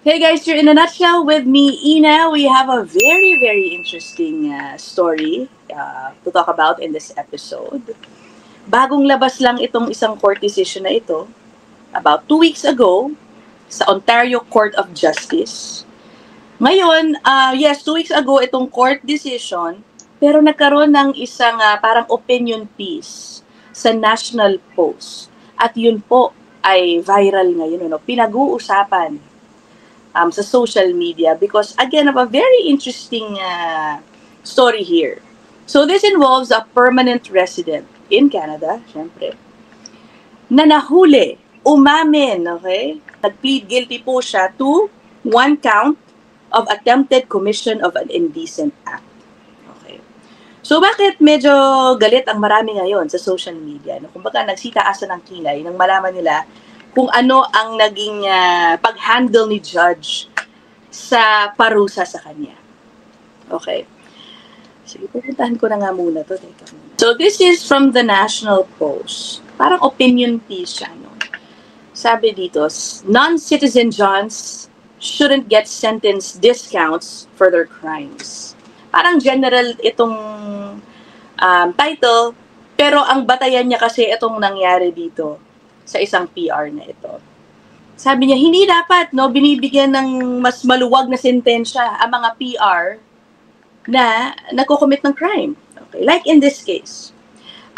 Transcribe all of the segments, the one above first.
Hey guys, you're in a nutshell with me, Ina. We have a very, very interesting story to talk about in this episode. Bagong labas lang itong isang court decision na ito about 2 weeks ago sa Ontario Court of Justice. Ngayon, yes, 2 weeks ago itong court decision, pero nagkaroon ng isang parang opinion piece sa National Post. At yun po ay viral ngayon, pinag-uusapan sa social media because, again, of a very interesting story here. So this involves a permanent resident in Canada, syempre, na nahuli, umamin, okay? Nag-plead guilty po siya to 1 count of attempted commission of an indecent act. Okay. So bakit medyo galit ang marami ngayon sa social media? No? Kumbaga nagsitaasan ng kilay nang malaman nila kung ano ang naging pag-handle ni judge sa parusa sa kanya. Okay. Sige, pupuntahan ko na nga muna to. Teka muna. So this is from the National Post. Parang opinion piece siya, no? Sabi dito, non-citizen Johns shouldn't get sentence discounts for their crimes. Parang general itong title, pero ang batayan niya kasi itong nangyari dito sa isang PR na ito. Sabi niya, hindi dapat binibigyan ng mas maluwag na sentensya ang mga PR na nagko-commit ng crime. Okay. Like in this case,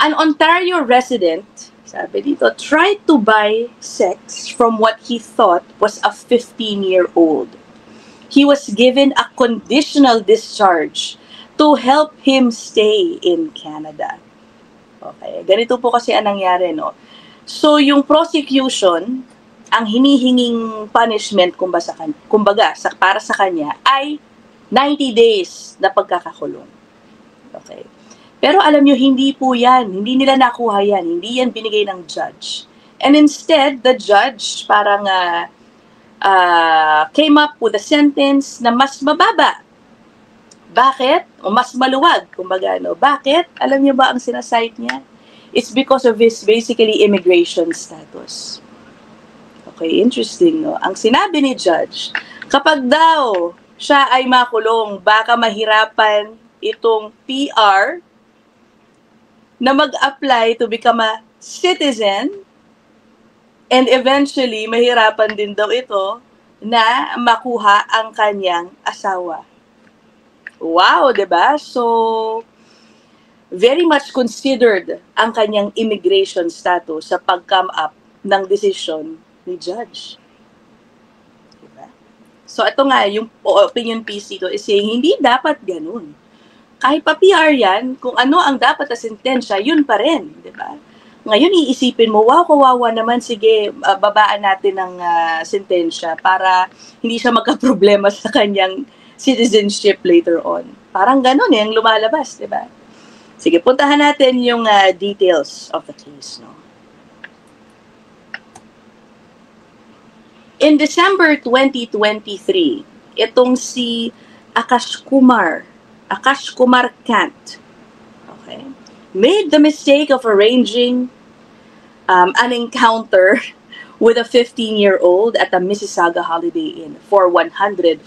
an Ontario resident, sabi dito, tried to buy sex from what he thought was a 15-year-old. He was given a conditional discharge to help him stay in Canada. Okay, ganito po kasi ang nangyari, no? So, yung prosecution, ang hinihinging punishment para sa kanya ay 90 days na pagkakakulong. Okay. Pero alam nyo, hindi po yan. Hindi nila nakuha yan. Hindi yan binigay ng judge. And instead, the judge parang came up with a sentence na mas mababa. Bakit? O mas maluwag. Kumbaga, no? Bakit? Alam nyo ba ang sinasite niya? It's because of his basically immigration status. Okay, interesting, no? Ang sinabi ni judge, kapag daw siya ay makulong, baka mahirapan itong PR na mag-apply to become a citizen and eventually mahirapan din daw ito na makuha ang kanyang asawa. Wow, 'di ba? So very much considered ang kanyang immigration status sa pag-come up ng decision ni judge. Diba? So ito nga, yung opinion piece dito is saying, hindi dapat ganun. Kahit pa PR yan, kung ano ang dapat na sentensya, yun pa rin. Diba? Ngayon, iisipin mo, wow, kawawa naman, sige, babaan natin ng sentensya para hindi siya magka-problema sa kanyang citizenship later on. Parang ganun yung lumalabas, diba? Sige, puntahan natin yung details of the case, no? In December 2023, itong si Akash Kumar Kant, okay, made the mistake of arranging an encounter with a 15-year-old at a Mississauga Holiday Inn for $140.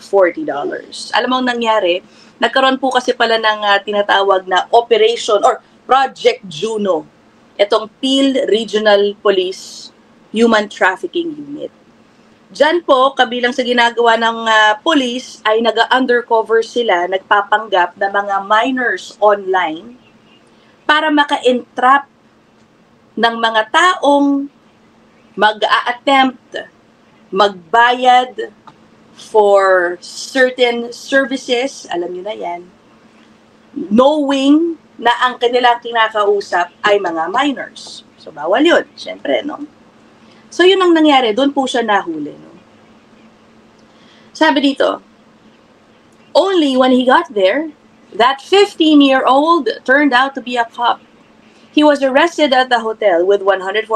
Alam mo ang nangyari? Nagkaroon po kasi pala ng tinatawag na Operation or Project Juno, itong Peel Regional Police Human Trafficking Unit. Diyan po, kabilang sa ginagawa ng police, ay nag-undercover sila, nagpapanggap na mga minors online para maka-entrap ng mga taong mag-a-attempt, magbayad for certain services, alam nyo na yan, knowing na ang kanilang kinakausap ay mga minors. So, bawal yun, syempre, no? So, yun ang nangyari. Doon po siya nahuli. No? Sabi dito, only when he got there, that 15-year-old turned out to be a cop. He was arrested at the hotel with $140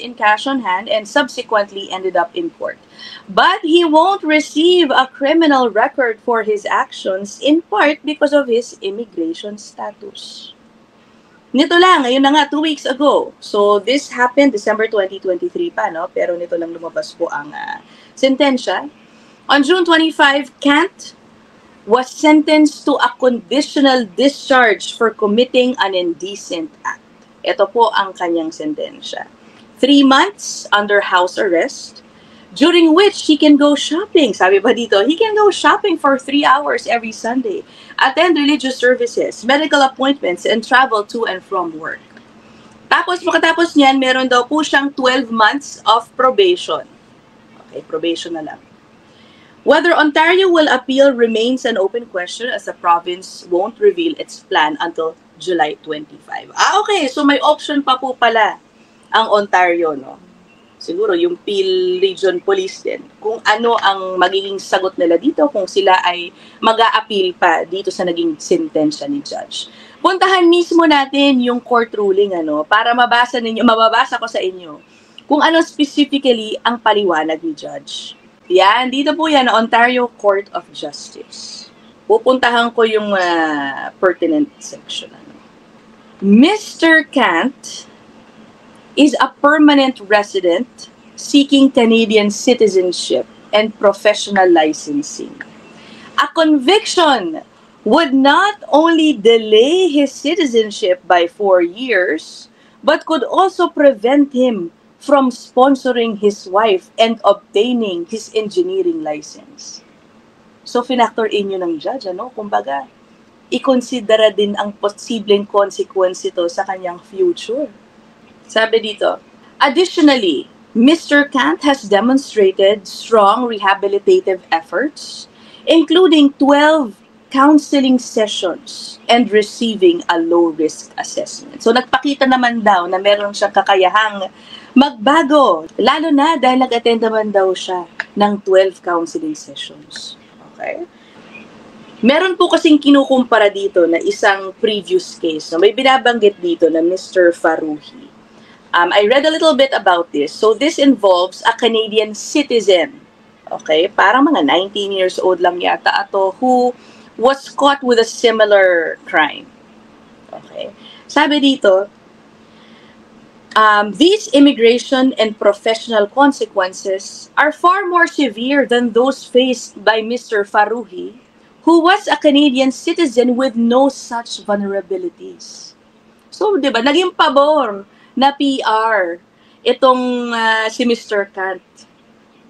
in cash on hand and subsequently ended up in court. But he won't receive a criminal record for his actions, in part because of his immigration status. Nito lang, ngayon na nga, 2 weeks ago. So, this happened December 2023 pa, no? Pero nito lang lumabas po ang sentensya. On June 25, Kant was sentenced to a conditional discharge for committing an indecent act. Ito po ang kanyang sentensya. 3 months under house arrest, during which he can go shopping. Sabi pa dito, he can go shopping for 3 hours every Sunday, attend religious services, medical appointments, and travel to and from work. Tapos, makatapos niyan, meron daw po siyang 12 months of probation. Okay, probation na lang. Whether Ontario will appeal remains an open question as the province won't reveal its plan until July 25. Okay. So may option pa po pala ang Ontario, no? Siguro yung Peel Region Police din. Kung ano ang magiging sagot nila dito, kung sila ay mag-a-appeal pa dito sa naging sentensya ni Judge. Puntahan mismo natin yung court ruling, para mababasa ko sa inyo kung ano specifically ang paliwanag ni Judge. Yan, dito po yan, Ontario Court of Justice. Pupuntahan ko yung pertinent section. Mr. Kant is a permanent resident seeking Canadian citizenship and professional licensing. A conviction would not only delay his citizenship by 4 years, but could also prevent him from sponsoring his wife and obtaining his engineering license. So, finactor in yun ng judge, Kumbaga, ikonsidera din ang posibleng consequence ito sa kanyang future. Sabi dito, additionally, Mr. Kant has demonstrated strong rehabilitative efforts, including 12 counseling sessions and receiving a low-risk assessment. So, nagpakita naman daw na meron siyang kakayahang magbago. Lalo na dahil nag-attend naman daw siya ng 12 counseling sessions. Okay? Meron po kasing kinukumpara dito na isang previous case. May binabanggit dito na Mr. Faruhi. I read a little bit about this. So, this involves a Canadian citizen. Okay? Parang mga 19 years old lang yata ato who was caught with a similar crime. Okay? Sabi dito, these immigration and professional consequences are far more severe than those faced by Mr. Faruhi, who was a Canadian citizen with no such vulnerabilities. So, di ba, naging pabor na PR itong si Mr. Kant.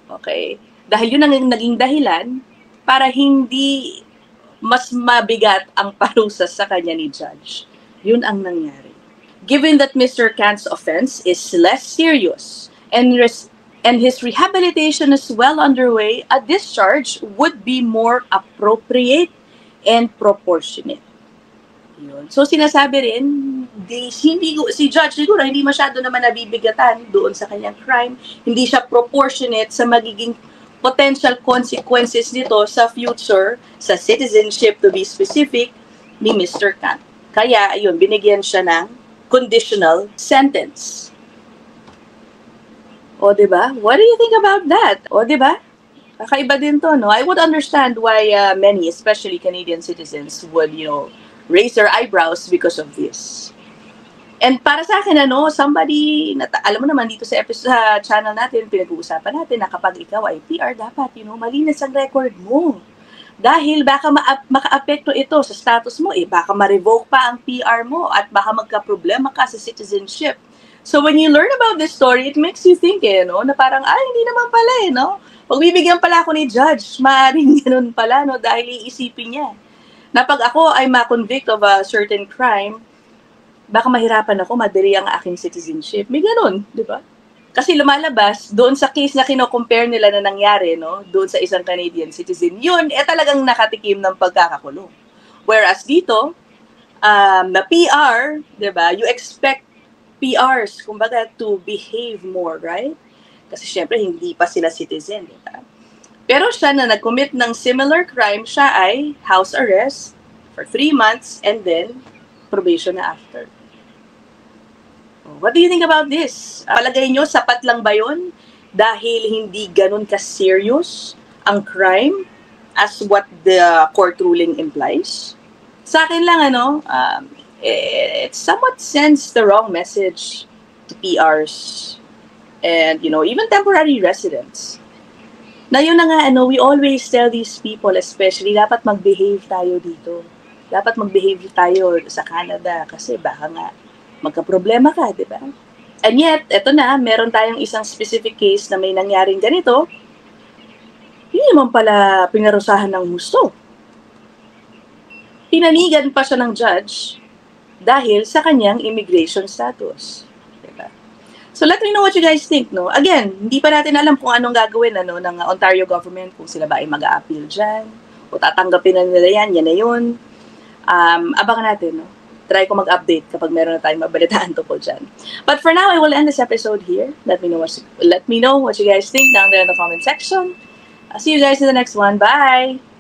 Okay? Dahil yun ang naging dahilan para hindi mas mabigat ang parusa sa kanya ni Judge. Yun ang nangyari. Given that Mr. Kant's offense is less serious and his rehabilitation is well underway, a discharge would be more appropriate and proportionate. Yun. So sinasabi rin, si Judge siguro hindi masyado naman nabibigatan doon sa kanyang crime, hindi siya proportionate sa magiging potential consequences nito sa future, sa citizenship to be specific, ni Mr. Kant. Kaya, ayun, binigyan siya ng conditional sentence. O, diba? What do you think about that? O, diba? Kakaiba din to, no? I would understand why many, especially Canadian citizens, would, raise their eyebrows because of this. And para sa akin, somebody, alam mo naman dito sa channel natin, pinag-uusapan natin na kapag ikaw ay PR, dapat, malinis ang record mo. Dahil baka maka-apekto ito sa status mo, baka ma-revoke pa ang PR mo at baka magka-problema ka sa citizenship. So when you learn about this story, it makes you think, na parang, hindi naman pala, Pagbibigyan pala ako ni Judge, maaaring ganun pala, dahil iisipin niya. Na pag ako ay ma-convict of a certain crime, baka mahirapan ako, madali ang aking citizenship. May ganun, di ba? Kasi lumalabas, doon sa case na kino-compare nila na nangyari, doon sa isang Canadian citizen, yun, talagang nakatikim ng pagkakakulong. Whereas dito, na PR, di ba, you expect PRs, kumbaga, to behave more, right? Kasi syempre, hindi pa sila citizen, di ba? Pero siya na nag-commit ng similar crime, siya ay house arrest for 3 months and then probation na after. What do you think about this? Palagay nyo, sapat lang ba yun? Dahil hindi ganun ka-serious ang crime as what the court ruling implies? Sa akin lang, it somewhat sends the wrong message to PRs and, even temporary residents. Na yun na nga, we always tell these people, especially, dapat mag-behave tayo dito. Dapat mag-behave tayo sa Canada kasi baka nga magka-problema ka, di ba? And yet, eto na, meron tayong isang specific case na may nangyaring ganito, hindi naman pala pinarusahan ng husto. Pinanigan pa siya ng judge dahil sa kanyang immigration status. Diba? So let me know what you guys think, no? Again, hindi pa natin alam kung anong gagawin ng Ontario government, kung sila ba ay mag-a-appeal dyan, o tatanggapin na nila yan na yun. Abangan natin, no? Try ko mag-update kapag meron na tayong mabalitaan tungkol dyan. But for now, I will end this episode here. Let me know what you guys think down there in the comment section. I'll see you guys in the next one. Bye!